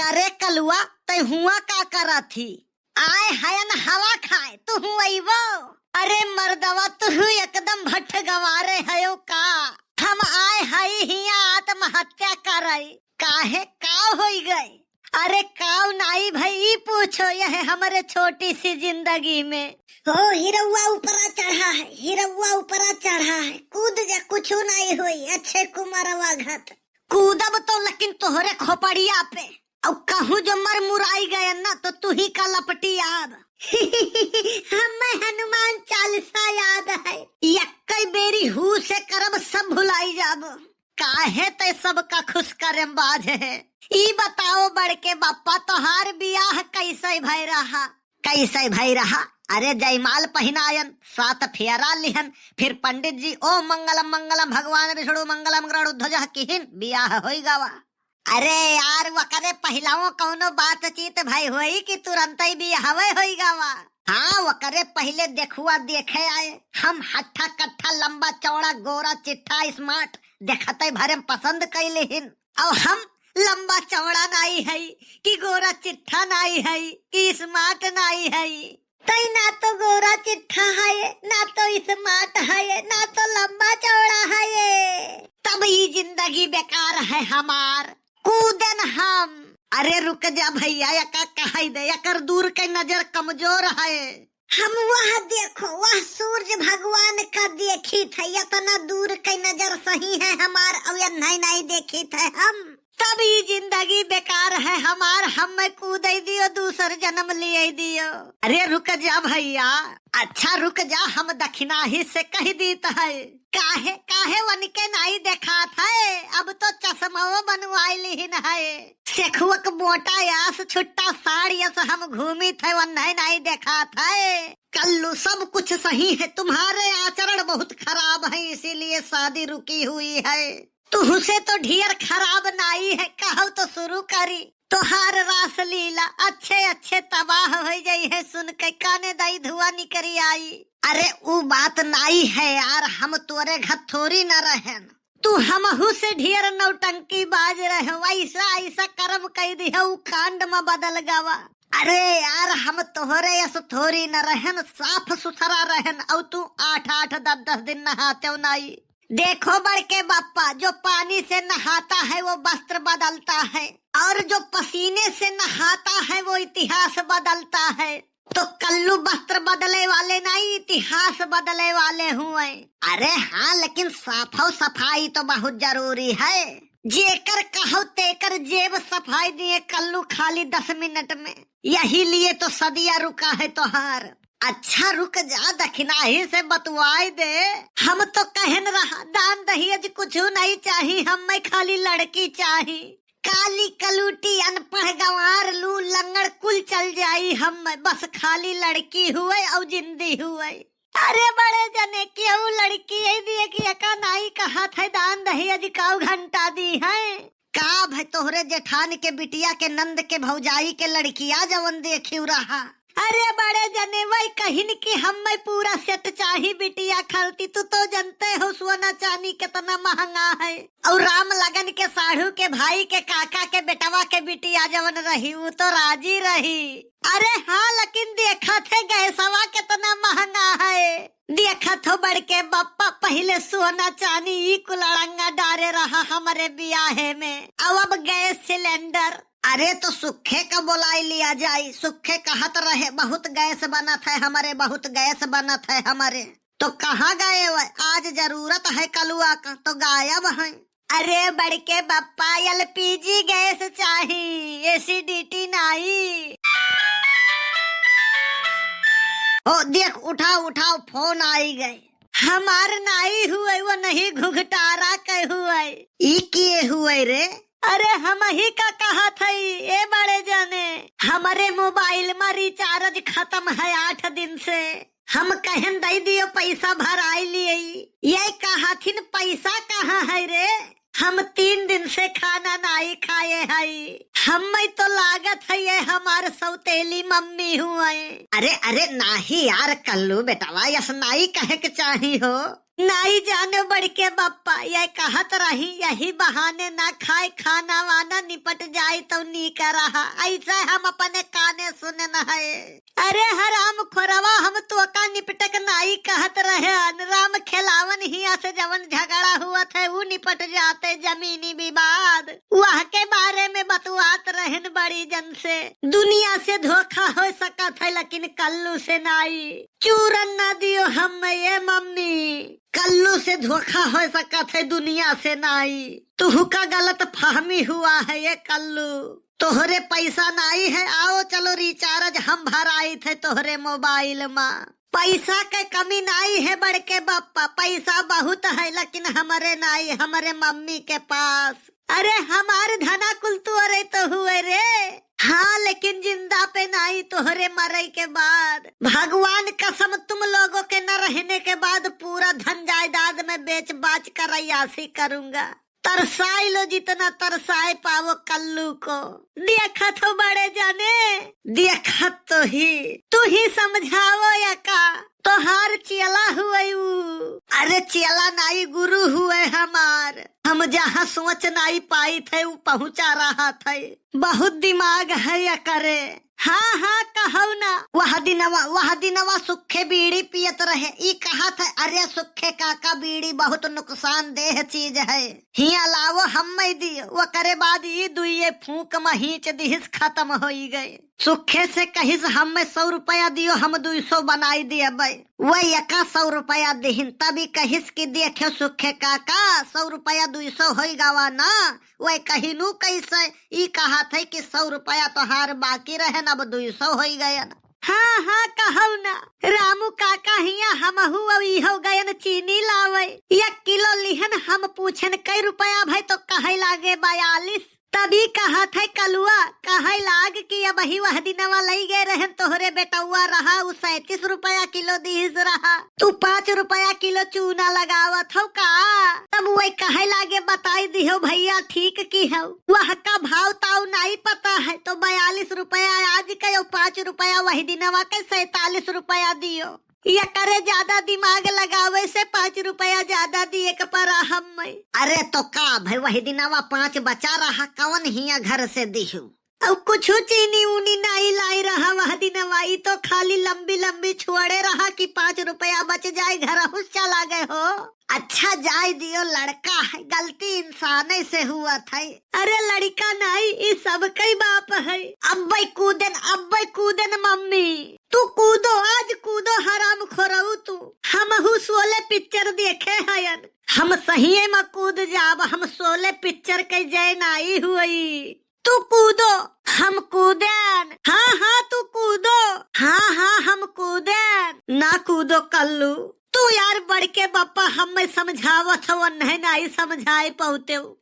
अरे कलुआ तय हुआ का करा थी? आए हयन हवा खाए तू अइबो। अरे मर्दवा तू एकदम भट्ट गवारे हयो का। हम आए हई हिया आत्महत्या करई काहे का होई गए? अरे काव नाई भाई पूछो यह हमारे छोटी सी जिंदगी में। हो हिरौआ ऊपरा चढ़ा है, हिरौआ ऊपरा चढ़ा है, कूद जा कुछ नहीं होई। अच्छे कुमारवा घात कूदब तो लेकिन तोहरे खोपड़िया पे और कहूँ जो मर मुराई गए ना तो तू ही का लपटी आब। हमें हनुमान चालीसा याद है। यक्कई बेरी हु से करब सब भुलाई जाब। काहे ते सबका खुश करे बाज है। ई बताओ बड़के बापा तोहार बियाह कैसे भई रहा? कैसे भई रहा? अरे जयमाल पहनायन, 7 फेरा लिहन, फिर पंडित जी ओ मंगलम मंगलम भगवान विष्णु मंगलम गरुड़ध्वज किहिन बियाह होई गवा। अरे यार वकरे पहलाओ कौनो बातचीत भाई होई कि तुरंत ही बियाह होई गवा। हाँ वकरे पहले देखुआ देखे आए हम, हट्ठा कट्ठा लंबा चौड़ा गोरा चिट्ठा स्मार्ट देखते भरे पसंद कैलिहिन। और हम लंबा चौड़ा नहीं है कि गोरा चिट्ठा नहीं है कि स्मार्ट नहीं है। तई ना तो गोरा चिट्ठा है, ना तो स्मार्ट है, ना तो लंबा चौड़ा है। तब ये जिंदगी बेकार है हमार, कूदन हम। अरे रुक जा भैया, यका कहाई दे, यकर दूर के नजर कमजोर है। हम वह देखो, वह सूरज भगवान का देखी थे, इतना दूर के नजर सही है हमार, और ये नहीं देखी थे हम। तब ये जिंदगी बेकार है हमार, हम कूद दियो, दूसर जन्म लिए दियो। अरे रुक जा भैया, अच्छा रुक जा, हम दक्षिणा ही से कह दीत है। काहे काहे वनिके नहीं देखा था, अब तो चश्मा बनवाई लिहिन है। सेखुअक मोटा यास छुट्टा साड़ी यस हम घूमी थे, वो नहीं देखा था। कल्लू सब कुछ सही है, तुम्हारे आचरण बहुत खराब है, इसीलिए शादी रुकी हुई है। तू से तो ढेर खराब नाई है, कहो तो शुरू करी। तोहार रास लीला अच्छे अच्छे तबाह हो जाई है, सुन के काने दाई धुआं निकरी आई। अरे वो बात नाई है यार, हम तोरे घर थोड़ी न रहन। तू हमहू से ढेर नौटंकी बाज रहे, ऐसा ऐसा कर्म कई दिया कांड में बदल गवा। अरे यार हम तोहरे यस थोड़ी न रहन, साफ सुथरा रहन, और तू 8-8 10-10 दिन नहाते नहीं। देखो बड़के बापा, जो पानी से नहाता है वो वस्त्र बदलता है, और जो पसीने से नहाता है वो इतिहास बदलता है। तो कल्लू वस्त्र बदले वाले नहीं, इतिहास बदले वाले हुए। अरे हाँ लेकिन साफो सफाई तो बहुत जरूरी है। जेकर कहो तेकर जेब सफाई दिए कल्लू खाली 10 मिनट में, यही लिए तो सदिया रुका है तोहार। अच्छा रुक जा, दक्षिणा ही से बतवाई दे। हम तो कहन रहा दान दहेज कुछ नहीं चाहिए, हमें खाली लड़की चाहिए। काली कलूटी अनपढ़ गंवार लू लंगड़ कुल चल जाई, हम बस खाली लड़की हुए और जिंदी हुए। अरे बड़े जने क्यों लड़की है दिए कि एका नहीं कहा था दान दहेज का घंटा दी है। का भाई तोहरे जेठान के बिटिया के नंद के भौजाई के लड़किया जवन देखी रहा। अरे बड़े जने वही कहिन कि हमें पूरा सेट चाहिए बिटिया खलती। तू तो जानते हो सोना चांदी कितना महंगा है, और राम लगन के साढ़ू के भाई के काका के बेटवा के बिटिया जवन रही वो तो राजी रही। अरे हाँ लेकिन देखा थे गैसवा कितना महंगा है। देखा थो बड़के बापा, पहले सोना चांदी ई कुलड़ंगा डारे रहा हमारे ब्याहे में, अब गैस सिलेंडर। अरे तो सुखे का बोलाई लिया जाए, सुखे कहत रहे बहुत गैस बनत है हमारे, बहुत गैस बनत है हमारे। तो कहाँ गए हुए? आज जरूरत है कलुआ का तो गायब है। अरे बड़के बापा एलपीजी गैस चाहिए, एसिडिटी नहीं। ओ देख उठाओ फोन आई गए। हमारे नहीं हुए, वो नहीं घुघटारा के हुए। ई किए हुए रे? अरे हम ही का कहा था ये बड़े जाने, हमारे मोबाइल में रिचार्ज खत्म है 8 दिन से। हम कहन दे दियो पैसा भराई लिए, ये कहा थी पैसा कहाँ है रे? हम 3 दिन से खाना नहीं खाए है। हमें तो लागत है ये हमारे सौतेली मम्मी हुए। अरे नहीं यार कल्लू बेटावा, यस नहीं कहे के चाहिए हो। नहीं जाने बढ़ के बप्पा, ये कहत रही यही बहाने ना खाए खाना वाना निपट जाए तो नी रहा, ऐसा हम अपने काने सुने न है। अरे हराम खोरवा, हम तो का निपटक नाई कहत रहे, राम खिलावन ही से जवन झगड़ा हुआ था वो निपट जाते जमीनी विवाद, वह के बारे में बतवात रहन बड़ी जन से। दुनिया से धोखा हो सका था लेकिन कल्लू से नाई। चूरन न दियो हम ये मम्मी, कल्लू से धोखा हो सका थे दुनिया से नाई। तुहू का गलत फहमी हुआ है ये कल्लू, तोहरे पैसा नाई है, आओ चलो रिचार्ज हम भराई थे तोहरे मोबाइल में। पैसा के कमी नाई है बड़ के बप्पा, पैसा बहुत है लेकिन हमारे नाई, हमारे मम्मी के पास। अरे हमारे धना कुल तोरे तो हुए रे, हाँ लेकिन जिंदा पे नहीं, तोहरे मरे के बाद। भगवान कसम तुम लोगों के न रहने के बाद पूरा धन जायदाद में बेच बाच कर अयासी करूंगा। तरसाई लो जितना तरसाए पावो कल्लू को। देखत हो बड़े जाने, देखत तो ही, तू ही समझावो या का, तोहार चेला हुए ऊ। अरे चेला नाई गुरु हुए हमार, हम जहाँ सोच नाई पाई थे वो पहुँचा रहा था। बहुत दिमाग है या करे। हाँ हाँ कहू ना, वह दिनवा सुखे बीड़ी पियत रहे, ई कहा था अरे सुखे काका बीड़ी बहुत नुकसानदेह चीज है, हिया लावो हम दियो, वो करे बाद ई दुइये फूक महीच दिहिस खत्म हो गए। सुखे से कहिस हम 100 रुपया दियो, हम 200 बनाई दिए भाई, वही एका 100 रुपया दिहिन, तभी कहिस की देखे सुखे काका 100 रुपया 200 हो गवा ना, वही कहिनू कैसे, ई कहा था कि 100 रुपया तो हार बाकी रहे, अब 200 हो गए ना। हाँ हाँ कहू ना, रामू काका हिया हमहू हो गए न चीनी लावे, 1 किलो लिहन, हम पूछन कई रुपया भाई तो कहे लागे 42, तभी कहा था कलुआ कहे लाग कि अब ही वह दिनवा लई गए रहन, तोहरे बेटुआ रहा उ 37 रुपया किलो दीस रहा, तू 5 रुपया किलो चूना लगावत हो का, तब वही कहे लागे बताई दियो भैया ठीक की है, वह का भाव ताऊ नहीं पता है, तो 42 रुपया आज का 5 रुपया वही दिनवा के 47 रुपया दियो, या करे ज्यादा दिमाग लगावे से 5 रुपया ज्यादा दिए के पर हम। अरे तो का भाई वही दिनवा 5 बचा रहा, कौन हिया घर से दिहू, अब कुछ चीनी ऊनी नहीं लाई रहा, वह दिनवा ई तो खाली लंबी लंबी छोड़े रहा कि 5 रुपया बच जाए, घर हुस चला गए हो। अच्छा जाए दियो, लड़का है, गलती इंसान से हुआ था। अरे लड़का नहीं, इस सब कई बाप है। अब कूदन मम्मी, तू कूदो, आज कूदो हराम खोरऊ तू, हम 16 पिक्चर देखे हयन, हम सही में कूद जाब, हम 16 पिक्चर के जय नाई हुई, तू कूदो, हम कूदन। हाँ हाँ तू कूदो, हाँ हाँ हम कूदन, ना कूदो कल्लू, तू यार बढ़ के बप्पा हमें समझावत हो, नहीं समझाए पहुते हो।